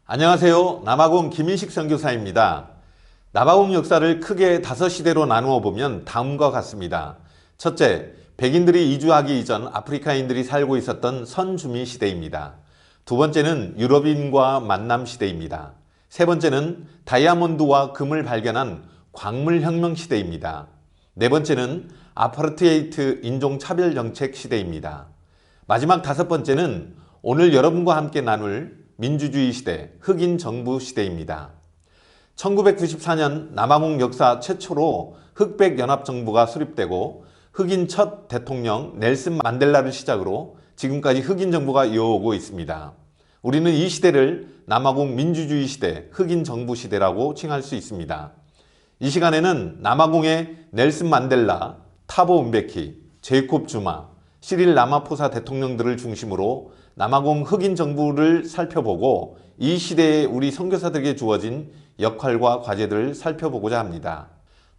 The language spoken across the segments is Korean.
안녕하세요. 남아공 김인식 선교사입니다. 남아공 역사를 크게 5시대로 나누어 보면 다음과 같습니다. 첫째, 백인들이 이주하기 이전 아프리카인들이 살고 있었던 선주민 시대입니다. 두 번째는 유럽인과 만남 시대입니다. 세 번째는 다이아몬드와 금을 발견한 광물혁명 시대입니다. 네 번째는 아파르테이트 인종차별 정책 시대입니다. 마지막 5번째는 오늘 여러분과 함께 나눌 민주주의 시대, 흑인 정부 시대입니다. 1994년 남아공 역사 최초로 흑백 연합정부가 수립되고 흑인 첫 대통령 넬슨 만델라를 시작으로 지금까지 흑인 정부가 이어오고 있습니다. 우리는 이 시대를 남아공 민주주의 시대, 흑인 정부 시대라고 칭할 수 있습니다. 이 시간에는 남아공의 넬슨 만델라, 타보 은베키, 제이콥 주마, 시릴 라마포사 대통령들을 중심으로 남아공 흑인 정부를 살펴보고 이 시대에 우리 선교사들에게 주어진 역할과 과제들을 살펴보고자 합니다.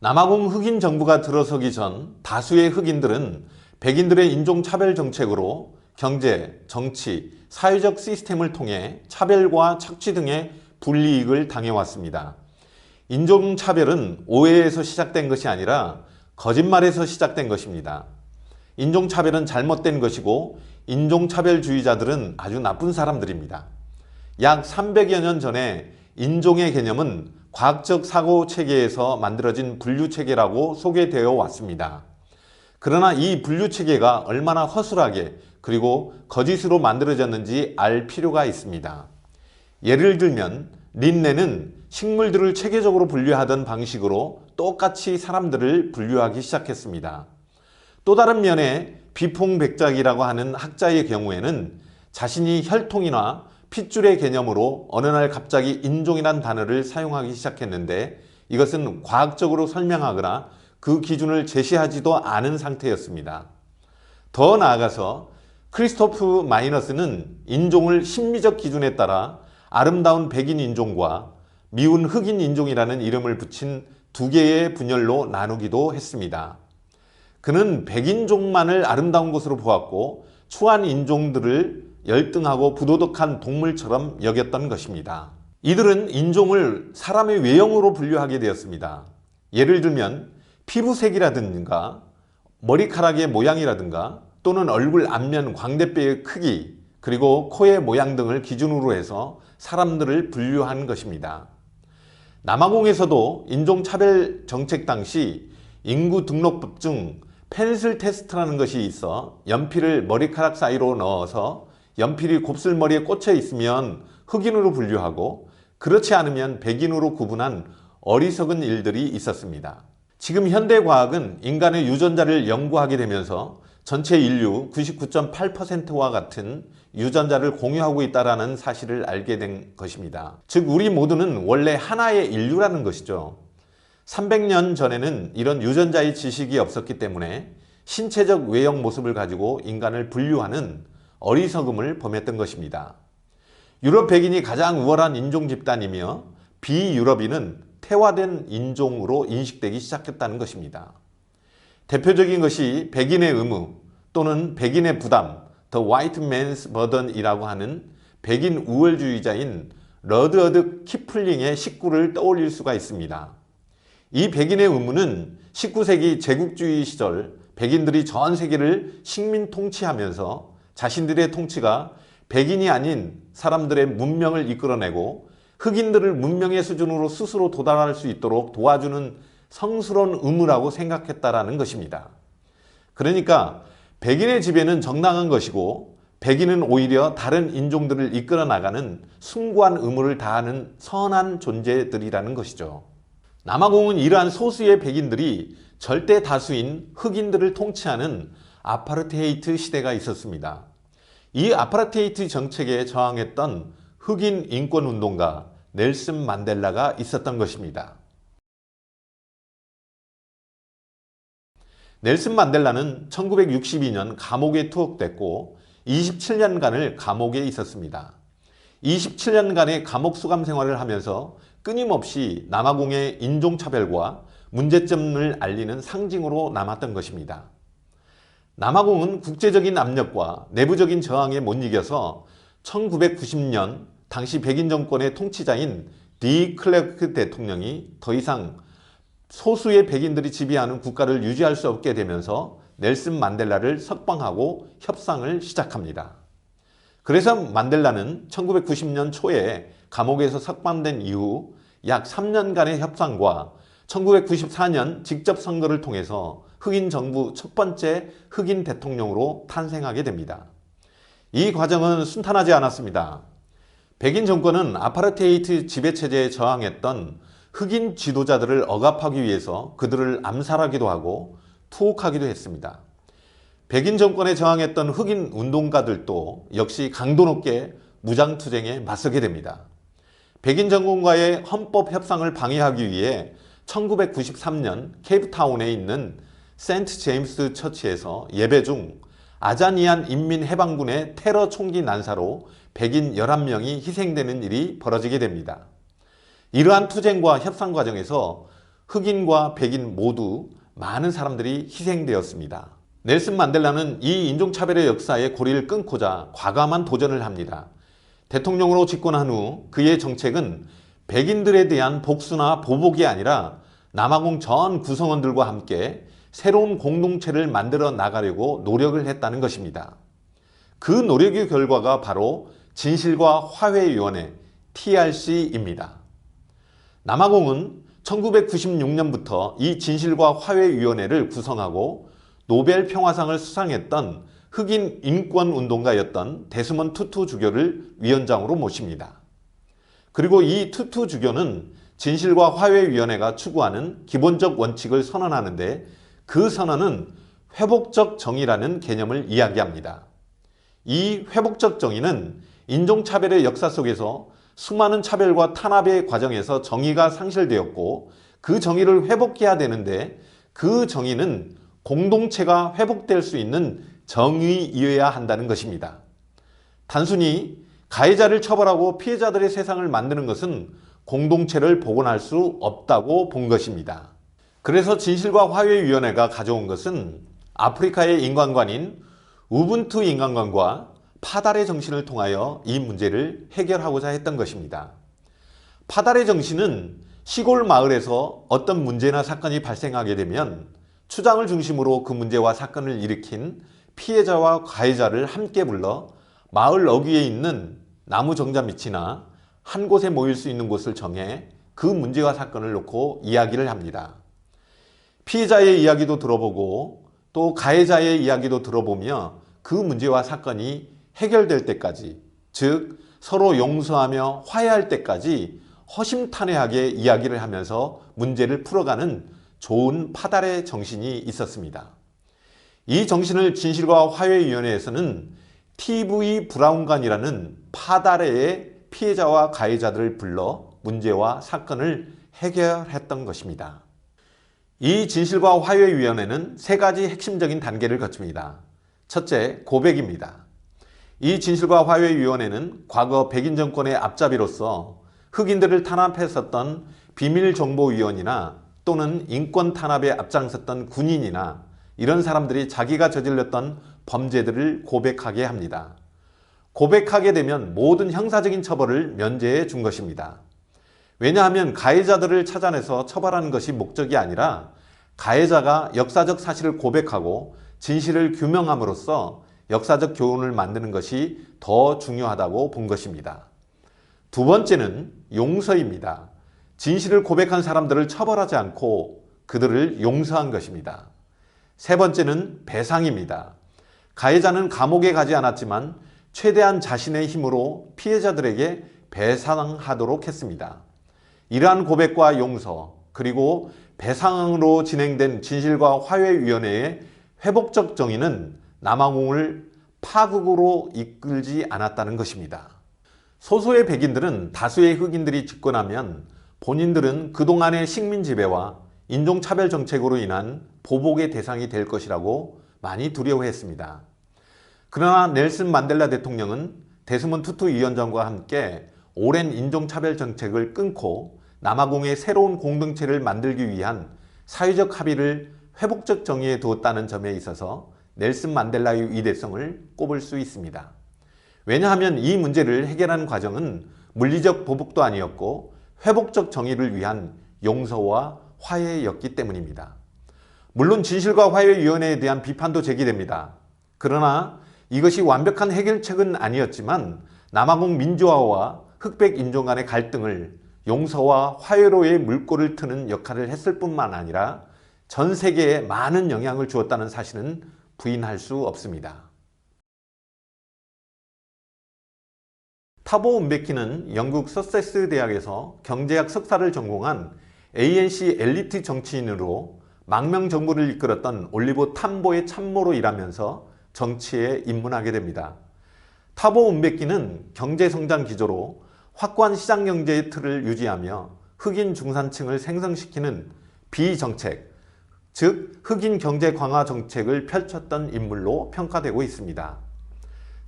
남아공 흑인 정부가 들어서기 전 다수의 흑인들은 백인들의 인종차별 정책으로 경제, 정치, 사회적 시스템을 통해 차별과 착취 등의 불이익을 당해왔습니다. 인종차별은 오해에서 시작된 것이 아니라 거짓말에서 시작된 것입니다. 인종차별은 잘못된 것이고 인종차별주의자들은 아주 나쁜 사람들입니다. 약 300여 년 전에 인종의 개념은 과학적 사고체계에서 만들어진 분류체계라고 소개되어 왔습니다. 그러나 이 분류체계가 얼마나 허술하게 그리고 거짓으로 만들어졌는지 알 필요가 있습니다. 예를 들면 린네는 식물들을 체계적으로 분류하던 방식으로 똑같이 사람들을 분류하기 시작했습니다. 또 다른 면에 비퐁백작이라고 하는 학자의 경우에는 자신이 혈통이나 핏줄의 개념으로 어느 날 갑자기 인종이란 단어를 사용하기 시작했는데 이것은 과학적으로 설명하거나 그 기준을 제시하지도 않은 상태였습니다. 더 나아가서 크리스토프 마이너스는 인종을 심미적 기준에 따라 아름다운 백인 인종과 미운 흑인 인종이라는 이름을 붙인 두 개의 분열로 나누기도 했습니다. 그는 백인종만을 아름다운 것으로 보았고 추한 인종들을 열등하고 부도덕한 동물처럼 여겼던 것입니다. 이들은 인종을 사람의 외형으로 분류하게 되었습니다. 예를 들면 피부색이라든가 머리카락의 모양이라든가 또는 얼굴 앞면 광대뼈의 크기 그리고 코의 모양 등을 기준으로 해서 사람들을 분류한 것입니다. 남아공에서도 인종차별 정책 당시 인구 등록법 중 펜슬 테스트라는 것이 있어 연필을 머리카락 사이로 넣어서 연필이 곱슬머리에 꽂혀 있으면 흑인으로 분류하고 그렇지 않으면 백인으로 구분한 어리석은 일들이 있었습니다. 지금 현대과학은 인간의 유전자를 연구하게 되면서 전체 인류 99.8%와 같은 유전자를 공유하고 있다는 사실을 알게 된 것입니다. 즉 우리 모두는 원래 하나의 인류라는 것이죠. 300년 전에는 이런 유전자의 지식이 없었기 때문에 신체적 외형 모습을 가지고 인간을 분류하는 어리석음을 범했던 것입니다. 유럽 백인이 가장 우월한 인종 집단이며 비유럽인은 태화된 인종으로 인식되기 시작했다는 것입니다. 대표적인 것이 백인의 의무 또는 백인의 부담, The White Man's Burden이라고 하는 백인 우월주의자인 러드어드 키플링의 식구를 떠올릴 수가 있습니다. 이 백인의 의무는 19세기 제국주의 시절 백인들이 전 세계를 식민 통치하면서 자신들의 통치가 백인이 아닌 사람들의 문명을 이끌어내고 흑인들을 문명의 수준으로 스스로 도달할 수 있도록 도와주는 성스러운 의무라고 생각했다라는 것입니다. 그러니까 백인의 지배는 정당한 것이고 백인은 오히려 다른 인종들을 이끌어 나가는 숭고한 의무를 다하는 선한 존재들이라는 것이죠. 남아공은 이러한 소수의 백인들이 절대 다수인 흑인들을 통치하는 아파르테이트 시대가 있었습니다. 이 아파르테이트 정책에 저항했던 흑인 인권운동가 넬슨 만델라가 있었던 것입니다. 넬슨 만델라는 1962년 감옥에 투옥됐고 27년간을 감옥에 있었습니다. 27년간의 감옥 수감 생활을 하면서 끊임없이 남아공의 인종차별과 문제점을 알리는 상징으로 남았던 것입니다. 남아공은 국제적인 압력과 내부적인 저항에 못 이겨서 1990년 당시 백인 정권의 통치자인 디 클레크 대통령이 더 이상 소수의 백인들이 지배하는 국가를 유지할 수 없게 되면서 넬슨 만델라를 석방하고 협상을 시작합니다. 그래서 만델라는 1990년 초에 감옥에서 석방된 이후 약 3년간의 협상과 1994년 직접 선거를 통해서 흑인 정부 첫 번째 흑인 대통령으로 탄생하게 됩니다. 이 과정은 순탄하지 않았습니다. 백인 정권은 아파르테이트 지배체제에 저항했던 흑인 지도자들을 억압하기 위해서 그들을 암살하기도 하고 투옥하기도 했습니다. 백인 정권에 저항했던 흑인 운동가들도 역시 강도 높게 무장투쟁에 맞서게 됩니다. 백인 정권과의 헌법 협상을 방해하기 위해 1993년 케이프타운에 있는 세인트 제임스 처치에서 예배 중 아자니안 인민해방군의 테러 총기 난사로 백인 11명이 희생되는 일이 벌어지게 됩니다. 이러한 투쟁과 협상 과정에서 흑인과 백인 모두 많은 사람들이 희생되었습니다. 넬슨 만델라는 이 인종차별의 역사의 고리를 끊고자 과감한 도전을 합니다. 대통령으로 집권한 후 그의 정책은 백인들에 대한 복수나 보복이 아니라 남아공 전 구성원들과 함께 새로운 공동체를 만들어 나가려고 노력을 했다는 것입니다. 그 노력의 결과가 바로 진실과 화해위원회 TRC입니다. 남아공은 1996년부터 이 진실과 화해위원회를 구성하고 노벨 평화상을 수상했던 흑인 인권운동가였던 데스먼드 투투 주교를 위원장으로 모십니다. 그리고 이 투투 주교는 진실과 화해위원회가 추구하는 기본적 원칙을 선언하는데 그 선언은 회복적 정의라는 개념을 이야기합니다. 이 회복적 정의는 인종차별의 역사 속에서 수많은 차별과 탄압의 과정에서 정의가 상실되었고 그 정의를 회복해야 되는데 그 정의는 공동체가 회복될 수 있는 정의이어야 한다는 것입니다. 단순히 가해자를 처벌하고 피해자들의 세상을 만드는 것은 공동체를 복원할 수 없다고 본 것입니다. 그래서 진실과 화해위원회가 가져온 것은 아프리카의 인간관인 우분투 인간관과 파달의 정신을 통하여 이 문제를 해결하고자 했던 것입니다. 파달의 정신은 시골 마을에서 어떤 문제나 사건이 발생하게 되면 추장을 중심으로 그 문제와 사건을 일으킨 피해자와 가해자를 함께 불러 마을 어귀에 있는 나무 정자 밑이나 한 곳에 모일 수 있는 곳을 정해 그 문제와 사건을 놓고 이야기를 합니다. 피해자의 이야기도 들어보고 또 가해자의 이야기도 들어보며 그 문제와 사건이 해결될 때까지, 즉 서로 용서하며 화해할 때까지 허심탄회하게 이야기를 하면서 문제를 풀어가는 좋은 파달의 정신이 있었습니다. 이 정신을 진실과 화해위원회에서는 TV 브라운관이라는 파달의 피해자와 가해자들을 불러 문제와 사건을 해결했던 것입니다. 이 진실과 화해위원회는 세 가지 핵심적인 단계를 거칩니다. 첫째, 고백입니다. 이 진실과 화해위원회는 과거 백인 정권의 앞잡이로서 흑인들을 탄압했었던 비밀정보위원이나 또는 인권 탄압에 앞장섰던 군인이나 이런 사람들이 자기가 저질렀던 범죄들을 고백하게 합니다. 고백하게 되면 모든 형사적인 처벌을 면제해 준 것입니다. 왜냐하면 가해자들을 찾아내서 처벌하는 것이 목적이 아니라 가해자가 역사적 사실을 고백하고 진실을 규명함으로써 역사적 교훈을 만드는 것이 더 중요하다고 본 것입니다. 두 번째는 용서입니다. 진실을 고백한 사람들을 처벌하지 않고 그들을 용서한 것입니다. 세 번째는 배상입니다. 가해자는 감옥에 가지 않았지만 최대한 자신의 힘으로 피해자들에게 배상하도록 했습니다. 이러한 고백과 용서 그리고 배상으로 진행된 진실과 화해위원회의 회복적 정의는 남아공을 파국으로 이끌지 않았다는 것입니다. 소수의 백인들은 다수의 흑인들이 집권하면 본인들은 그동안의 식민 지배와 인종차별 정책으로 인한 보복의 대상이 될 것이라고 많이 두려워했습니다. 그러나 넬슨 만델라 대통령은 데스먼드 투투 위원장과 함께 오랜 인종차별 정책을 끊고 남아공의 새로운 공동체를 만들기 위한 사회적 합의를 회복적 정의에 두었다는 점에 있어서 넬슨 만델라의 위대성을 꼽을 수 있습니다. 왜냐하면 이 문제를 해결하는 과정은 물리적 보복도 아니었고 회복적 정의를 위한 용서와 화해였기 때문입니다. 물론 진실과 화해위원회에 대한 비판도 제기됩니다. 그러나 이것이 완벽한 해결책은 아니었지만 남아공 민주화와 흑백 인종 간의 갈등을 용서와 화해로의 물꼬를 트는 역할을 했을 뿐만 아니라 전 세계에 많은 영향을 주었다는 사실은 부인할 수 없습니다. 타보 은베키는 영국 서섹스 대학에서 경제학 석사를 전공한 ANC 엘리트 정치인으로 망명 정부를 이끌었던 올리버 탐보의 참모로 일하면서 정치에 입문하게 됩니다. 타보 은베키는 경제성장 기조로 확고한 시장경제의 틀을 유지하며 흑인 중산층을 생성시키는 비정책, 즉 흑인 경제 강화 정책을 펼쳤던 인물로 평가되고 있습니다.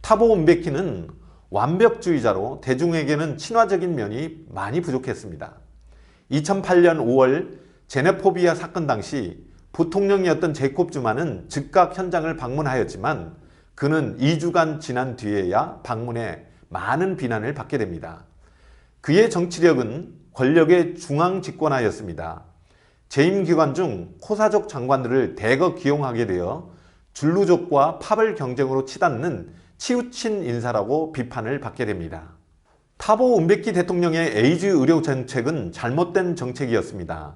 타보 은베키는 완벽주의자로 대중에게는 친화적인 면이 많이 부족했습니다. 2008년 5월 제네포비아 사건 당시 부통령이었던 제이콥 즈마는 즉각 현장을 방문하였지만 그는 2주간 지난 뒤에야 방문해 많은 비난을 받게 됩니다. 그의 정치력은 권력의 중앙 집권하였습니다. 재임 기간 중 코사족 장관들을 대거 기용하게 되어 줄루족과 파벌 경쟁으로 치닫는 치우친 인사라고 비판을 받게 됩니다. 타보 은베키 대통령의 에이즈 의료 정책은 잘못된 정책이었습니다.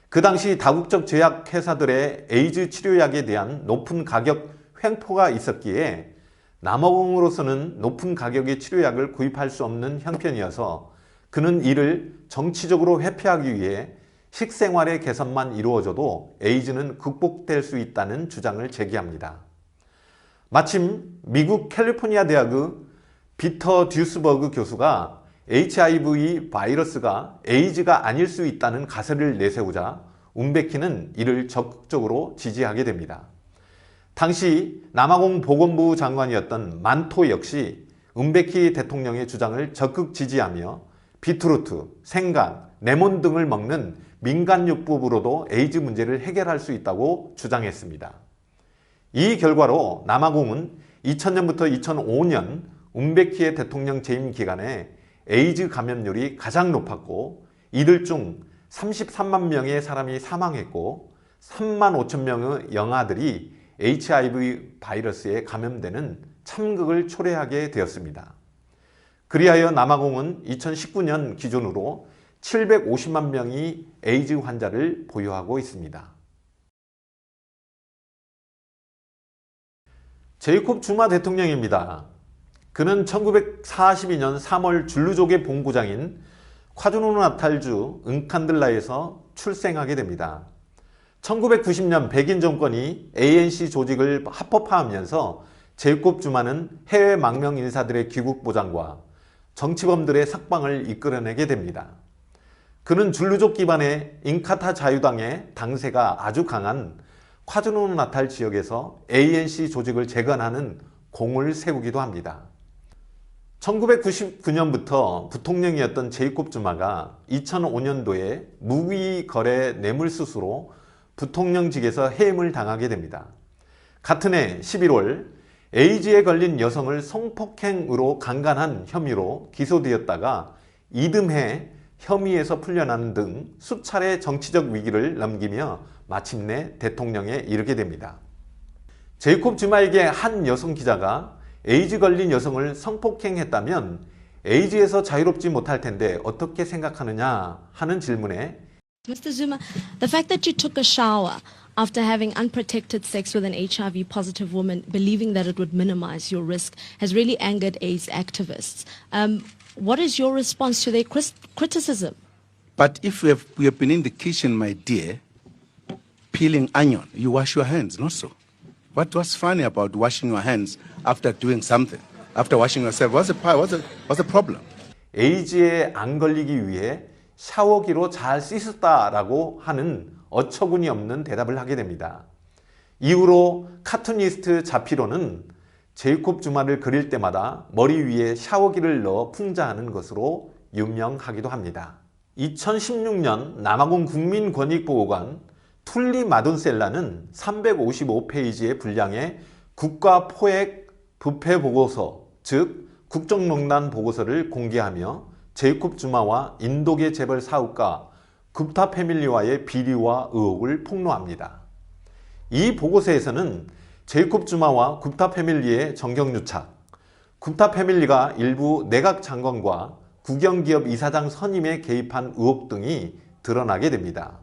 그 당시 다국적 제약회사들의 에이즈 치료약에 대한 높은 가격 횡포가 있었기에 남아공으로서는 높은 가격의 치료약을 구입할 수 없는 형편이어서 그는 이를 정치적으로 회피하기 위해 식생활의 개선만 이루어져도 에이즈는 극복될 수 있다는 주장을 제기합니다. 마침 미국 캘리포니아 대학의 비터 듀스버그 교수가 HIV 바이러스가 에이즈가 아닐 수 있다는 가설을 내세우자 은베키는 이를 적극적으로 지지하게 됩니다. 당시 남아공 보건부 장관이었던 만토 역시 은베키 대통령의 주장을 적극 지지하며 비트루트, 생강, 레몬 등을 먹는 민간요법으로도 에이즈 문제를 해결할 수 있다고 주장했습니다. 이 결과로 남아공은 2000년부터 2005년 은베키의 대통령 재임 기간에 에이즈 감염률이 가장 높았고 이들 중 33만 명의 사람이 사망했고 3만 5천 명의 영아들이 HIV 바이러스에 감염되는 참극을 초래하게 되었습니다. 그리하여 남아공은 2019년 기준으로 750만 명이 에이즈 환자를 보유하고 있습니다. 제이콥 즈마 대통령입니다. 그는 1942년 3월 줄루족의 본고장인 콰주루나탈주 응칸들라에서 출생하게 됩니다. 1990년 백인 정권이 ANC 조직을 합법화하면서 제이콥 즈마는 해외 망명 인사들의 귀국 보장과 정치범들의 석방을 이끌어내게 됩니다. 그는 줄루족 기반의 잉카타 자유당의 당세가 아주 강한 콰주루나탈 지역에서 ANC 조직을 재건하는 공을 세우기도 합니다. 1999년부터 부통령이었던 제이콥 즈마가 2005년도에 무기거래 뇌물수수로 부통령직에서 해임을 당하게 됩니다. 같은 해 11월 에이즈에 걸린 여성을 성폭행으로 강간한 혐의로 기소되었다가 이듬해 혐의에서 풀려나는 등 수차례 정치적 위기를 넘기며 마침내 대통령에 이르게 됩니다. 제이콥 즈마에게 한 여성 기자가 에이즈 걸린 여성을 성폭행했다면 에이즈에서 자유롭지 못할 텐데 어떻게 생각하느냐 하는 질문에 Mr. Zuma, the fact that you took a shower after having unprotected sex with an HIV positive woman, believing that it would minimize your risk, has really angered AIDS activists. What is your response to their criticism? But if we have been in the kitchen, my dear, peeling onion, you wash your hands, not so. What's funny about washing your hands after doing something? After washing yourself, what's the problem? 에이즈에 안 걸리기 위해 샤워기로 잘 씻었다라고 하는 어처구니 없는 대답을 하게 됩니다. 이후로 카툰리스트 자피로는 제이콥 즈마를 그릴 때마다 머리 위에 샤워기를 넣어 풍자하는 것으로 유명하기도 합니다. 2016년 남아공 국민권익보호관 툴리 마돈셀라는 355페이지의 분량의 국가포획 부패 보고서, 즉 국정농단 보고서를 공개하며 제이콥 주마와 인도계 재벌 사업가 굽타 패밀리와의 비리와 의혹을 폭로합니다. 이 보고서에서는 제이콥 주마와 굽타 패밀리의 정경유착, 굽타 패밀리가 일부 내각 장관과 국영기업 이사장 선임에 개입한 의혹 등이 드러나게 됩니다.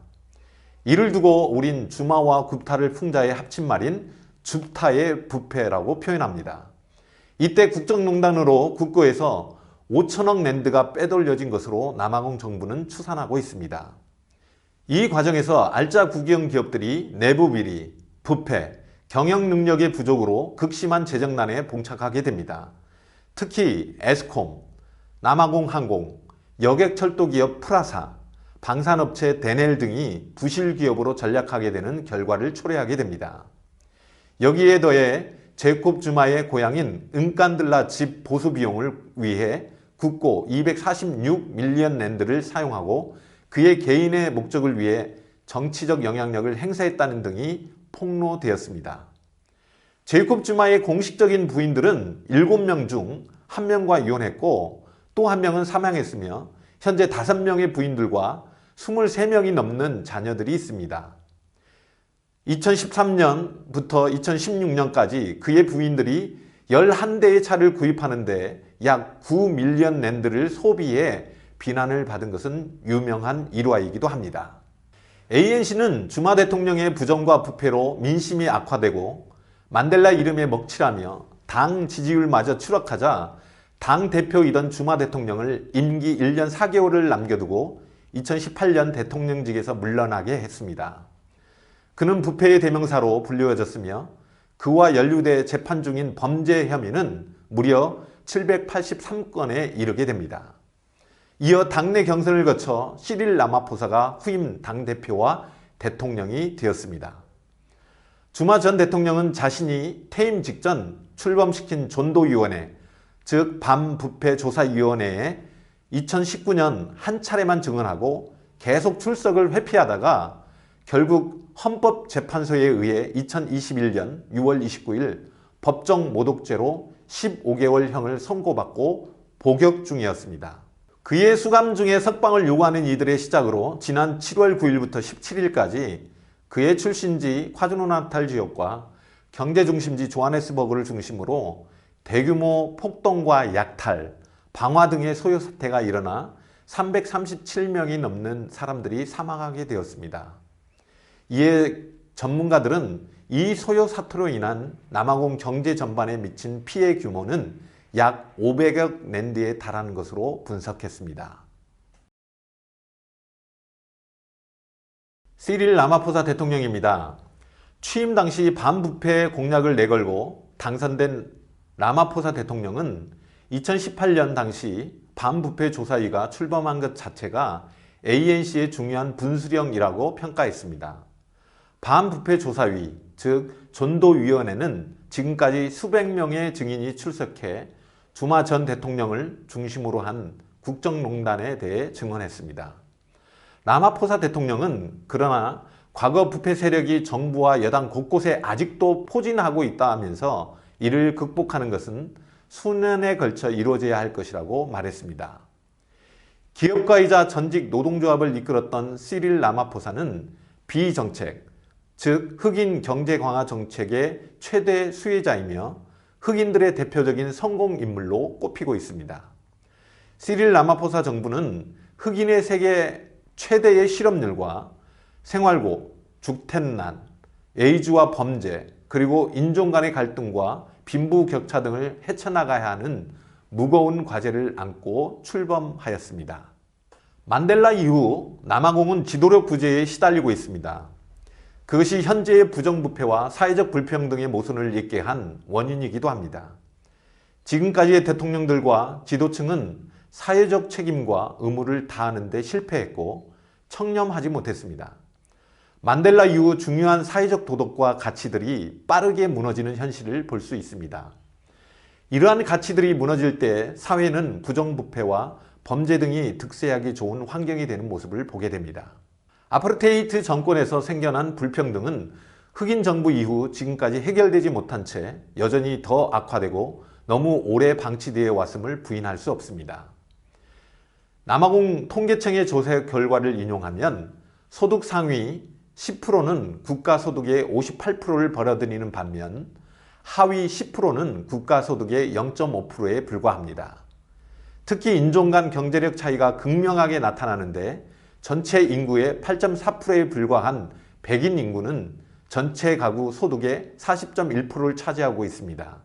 이를 두고 우린 주마와 굽타를 풍자해 합친 말인 줍타의 부패라고 표현합니다. 이때 국정농단으로 국고에서 5천억 랜드가 빼돌려진 것으로 남아공 정부는 추산하고 있습니다. 이 과정에서 알짜 국영 기업들이 내부 비리, 부패, 경영 능력의 부족으로 극심한 재정난에 봉착하게 됩니다. 특히 에스콤, 남아공항공, 여객철도기업 프라사, 방산업체 데넬 등이 부실기업으로 전락하게 되는 결과를 초래하게 됩니다. 여기에 더해 제이콥 주마의 고향인 은칸들라 집 보수 비용을 위해 국고 246밀리언 랜드를 사용하고 그의 개인의 목적을 위해 정치적 영향력을 행사했다는 등이 폭로되었습니다. 제이콥 주마의 공식적인 부인들은 7명 중 1명과 이혼했고 또 1명은 사망했으며 현재 5명의 부인들과 23명이 넘는 자녀들이 있습니다. 2013년부터 2016년까지 그의 부인들이 11대의 차를 구입하는데 약 9밀리언 랜드를 소비해 비난을 받은 것은 유명한 일화이기도 합니다. ANC는 주마 대통령의 부정과 부패로 민심이 악화되고 만델라 이름에 먹칠하며 당 지지율마저 추락하자 당 대표이던 주마 대통령을 임기 1년 4개월을 남겨두고 2018년 대통령직에서 물러나게 했습니다. 그는 부패의 대명사로 불리워졌으며 그와 연루돼 재판 중인 범죄 혐의는 무려 783건에 이르게 됩니다. 이어 당내 경선을 거쳐 시릴 라마포사가 후임 당대표와 대통령이 되었습니다. 주마 전 대통령은 자신이 퇴임 직전 출범시킨 존도위원회, 즉 반부패조사위원회에 2019년 한 차례만 증언하고 계속 출석을 회피하다가 결국 헌법재판소에 의해 2021년 6월 29일 법정 모독죄로 15개월형을 선고받고 복역 중이었습니다. 그의 수감 중에 석방을 요구하는 이들의 시작으로 지난 7월 9일부터 17일까지 그의 출신지 콰즈루나탈 지역과 경제중심지 조하네스버그를 중심으로 대규모 폭동과 약탈, 방화 등의 소요 사태가 일어나 337명이 넘는 사람들이 사망하게 되었습니다. 이에 전문가들은 이 소요 사태로 인한 남아공 경제 전반에 미친 피해 규모는 약 500억 랜드에 달하는 것으로 분석했습니다. 시릴 라마포사 대통령입니다. 취임 당시 반부패 공약을 내걸고 당선된 라마포사 대통령은 2018년 당시 반부패 조사위가 출범한 것 자체가 ANC의 중요한 분수령이라고 평가했습니다. 반부패 조사위, 즉 존도위원회는 지금까지 수백 명의 증인이 출석해 주마 전 대통령을 중심으로 한 국정농단에 대해 증언했습니다. 라마포사 대통령은 그러나 과거 부패 세력이 정부와 여당 곳곳에 아직도 포진하고 있다 하면서 이를 극복하는 것은 수년에 걸쳐 이루어져야 할 것이라고 말했습니다. 기업가이자 전직 노동조합을 이끌었던 시릴 라마포사는 비정책, 즉 흑인 경제 강화 정책의 최대 수혜자이며 흑인들의 대표적인 성공 인물로 꼽히고 있습니다. 시릴 라마포사 정부는 흑인의 세계 최대의 실업률과 생활고, 죽텐난, 에이즈와 범죄, 그리고 인종 간의 갈등과 빈부격차 등을 헤쳐나가야 하는 무거운 과제를 안고 출범하였습니다. 만델라 이후 남아공은 지도력 부재에 시달리고 있습니다. 그것이 현재의 부정부패와 사회적 불평등의 모순을 잇게 한 원인이기도 합니다. 지금까지의 대통령들과 지도층은 사회적 책임과 의무를 다하는 데 실패했고 청렴하지 못했습니다. 만델라 이후 중요한 사회적 도덕과 가치들이 빠르게 무너지는 현실을 볼 수 있습니다. 이러한 가치들이 무너질 때 사회는 부정부패와 범죄 등이 득세하기 좋은 환경이 되는 모습을 보게 됩니다. 아파르테이트 정권에서 생겨난 불평등은 흑인 정부 이후 지금까지 해결되지 못한 채 여전히 더 악화되고 너무 오래 방치되어 왔음을 부인할 수 없습니다. 남아공 통계청의 조사 결과를 인용하면 소득 상위 10%는 국가소득의 58%를 벌어들이는 반면 하위 10%는 국가소득의 0.5%에 불과합니다. 특히 인종 간 경제력 차이가 극명하게 나타나는데 전체 인구의 8.4%에 불과한 백인 인구는 전체 가구 소득의 40.1%를 차지하고 있습니다.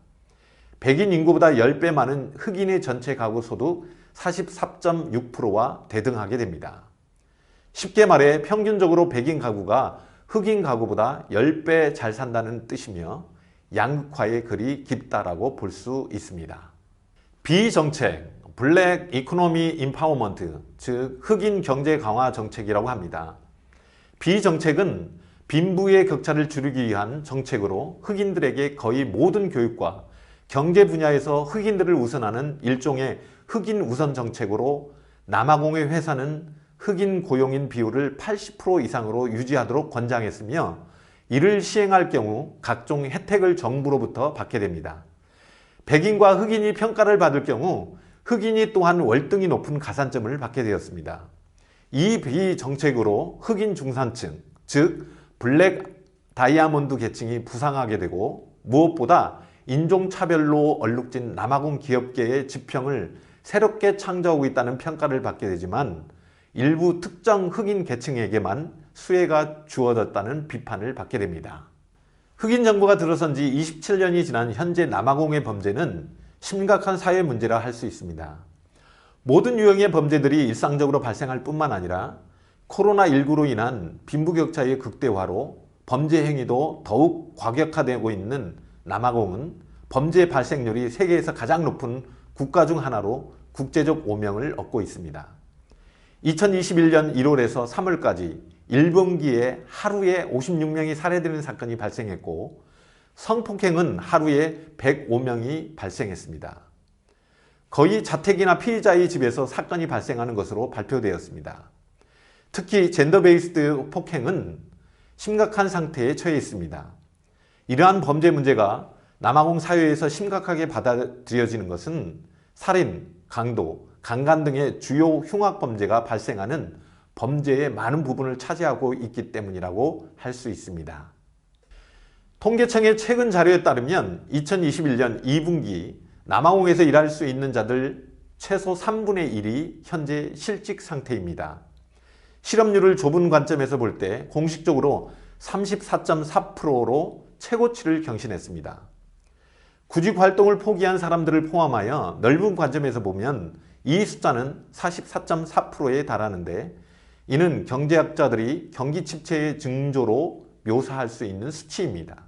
백인 인구보다 10배 많은 흑인의 전체 가구 소득 44.6%와 대등하게 됩니다. 쉽게 말해 평균적으로 백인 가구가 흑인 가구보다 10배 잘 산다는 뜻이며 양극화의 글이 깊다라고 볼 수 있습니다. 비정책, 블랙 이코노미 임파워먼트, 즉 흑인 경제 강화 정책이라고 합니다. 비정책은 빈부의 격차를 줄이기 위한 정책으로 흑인들에게 거의 모든 교육과 경제 분야에서 흑인들을 우선하는 일종의 흑인 우선 정책으로 남아공의 회사는 흑인 고용인 비율을 80% 이상으로 유지하도록 권장했으며 이를 시행할 경우 각종 혜택을 정부로부터 받게 됩니다. 백인과 흑인이 평가를 받을 경우 흑인이 또한 월등히 높은 가산점을 받게 되었습니다. 이 비정책으로 흑인 중산층, 즉 블랙 다이아몬드 계층이 부상하게 되고 무엇보다 인종차별로 얼룩진 남아공 기업계의 지평을 새롭게 창조하고 있다는 평가를 받게 되지만 일부 특정 흑인 계층에게만 수혜가 주어졌다는 비판을 받게 됩니다. 흑인 정부가 들어선 지 27년이 지난 현재 남아공의 범죄는 심각한 사회 문제라 할 수 있습니다. 모든 유형의 범죄들이 일상적으로 발생할 뿐만 아니라 코로나19로 인한 빈부격차의 극대화로 범죄 행위도 더욱 과격화되고 있는 남아공은 범죄 발생률이 세계에서 가장 높은 국가 중 하나로 국제적 오명을 얻고 있습니다. 2021년 1월에서 3월까지 1분기에 하루에 56명이 살해되는 사건이 발생했고 성폭행은 하루에 105명이 발생했습니다. 거의 자택이나 피의자의 집에서 사건이 발생하는 것으로 발표되었습니다. 특히 젠더 베이스드 폭행은 심각한 상태에 처해 있습니다. 이러한 범죄 문제가 남아공 사회에서 심각하게 받아들여지는 것은 살인, 강도, 강간 등의 주요 흉악범죄가 발생하는 범죄의 많은 부분을 차지하고 있기 때문이라고 할 수 있습니다. 통계청의 최근 자료에 따르면 2021년 2분기 남아공에서 일할 수 있는 자들 최소 3분의 1이 현재 실직 상태입니다. 실업률을 좁은 관점에서 볼 때 공식적으로 34.4%로 최고치를 경신했습니다. 구직 활동을 포기한 사람들을 포함하여 넓은 관점에서 보면 이 숫자는 44.4%에 달하는데 이는 경제학자들이 경기 침체의 징조로 묘사할 수 있는 수치입니다.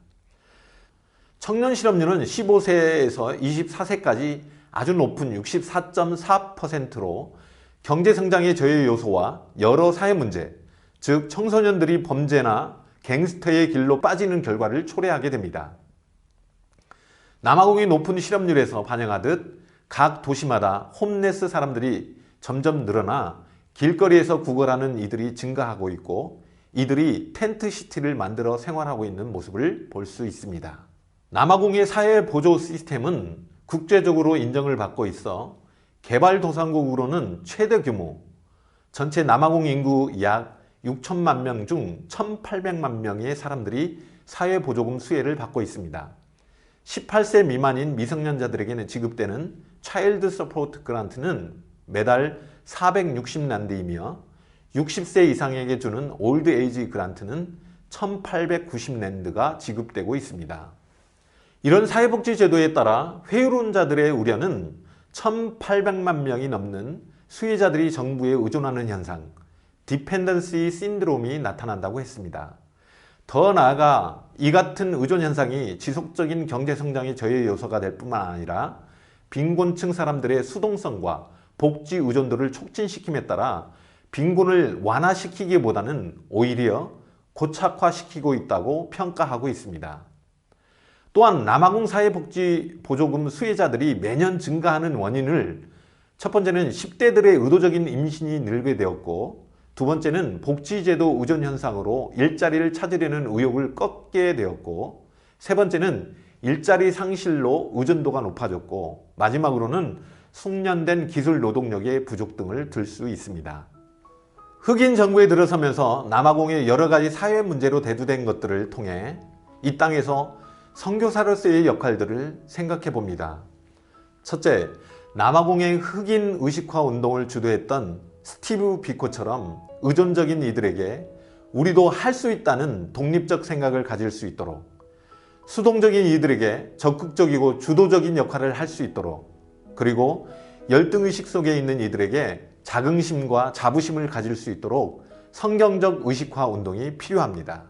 청년 실업률은 15세에서 24세까지 아주 높은 64.4%로 경제성장의 저해 요소와 여러 사회 문제, 즉 청소년들이 범죄나 갱스터의 길로 빠지는 결과를 초래하게 됩니다. 남아공의 높은 실업률에서 반영하듯 각 도시마다 홈레스 사람들이 점점 늘어나 길거리에서 구걸하는 이들이 증가하고 있고 이들이 텐트시티를 만들어 생활하고 있는 모습을 볼 수 있습니다. 남아공의 사회보조 시스템은 국제적으로 인정을 받고 있어 개발도상국으로는 최대 규모, 전체 남아공 인구 약 6천만 명 중 1,800만 명의 사람들이 사회보조금 수혜를 받고 있습니다. 18세 미만인 미성년자들에게는 지급되는 차일드 서포트 그란트는 매달 460란드이며 60세 이상에게 주는 올드 에이지 그란트는 1890란드가 지급되고 있습니다. 이런 사회복지 제도에 따라 회유론자들의 우려는 1800만 명이 넘는 수혜자들이 정부에 의존하는 현상, 디펜던시 신드롬이 나타난다고 했습니다. 더 나아가 이 같은 의존 현상이 지속적인 경제성장의 저해 요소가 될 뿐만 아니라 빈곤층 사람들의 수동성과 복지 의존도를 촉진시킴에 따라 빈곤을 완화시키기보다는 오히려 고착화시키고 있다고 평가하고 있습니다. 또한 남아공 사회복지보조금 수혜자들이 매년 증가하는 원인을 첫 번째는 10대들의 의도적인 임신이 늘게 되었고 두 번째는 복지제도 의존 현상으로 일자리를 찾으려는 의욕을 꺾게 되었고 세 번째는 일자리 상실로 의존도가 높아졌고 마지막으로는 숙련된 기술 노동력의 부족 등을 들 수 있습니다. 흑인 정부에 들어서면서 남아공의 여러 가지 사회 문제로 대두된 것들을 통해 이 땅에서 선교사로서의 역할들을 생각해 봅니다. 첫째, 남아공의 흑인 의식화 운동을 주도했던 스티브 비코처럼 의존적인 이들에게 우리도 할 수 있다는 독립적 생각을 가질 수 있도록, 수동적인 이들에게 적극적이고 주도적인 역할을 할 수 있도록, 그리고 열등의식 속에 있는 이들에게 자긍심과 자부심을 가질 수 있도록 성경적 의식화 운동이 필요합니다.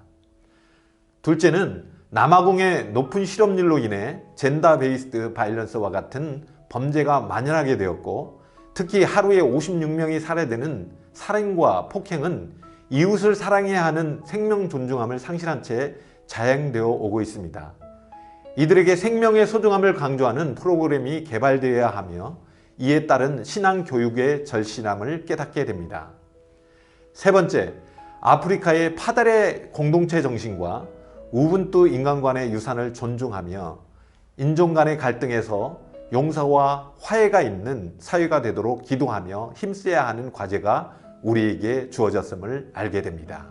둘째는 남아공의 높은 실업률로 인해 젠더 베이스드 바이런스와 같은 범죄가 만연하게 되었고, 특히 하루에 56명이 살해되는 살인과 폭행은 이웃을 사랑해야 하는 생명 존중함을 상실한 채 자행되어 오고 있습니다. 이들에게 생명의 소중함을 강조하는 프로그램이 개발되어야 하며 이에 따른 신앙 교육의 절실함을 깨닫게 됩니다. 세 번째, 아프리카의 파달의 공동체 정신과 우분투 인간관의 유산을 존중하며 인종 간의 갈등에서 용서와 화해가 있는 사회가 되도록 기도하며 힘써야 하는 과제가 우리에게 주어졌음을 알게 됩니다.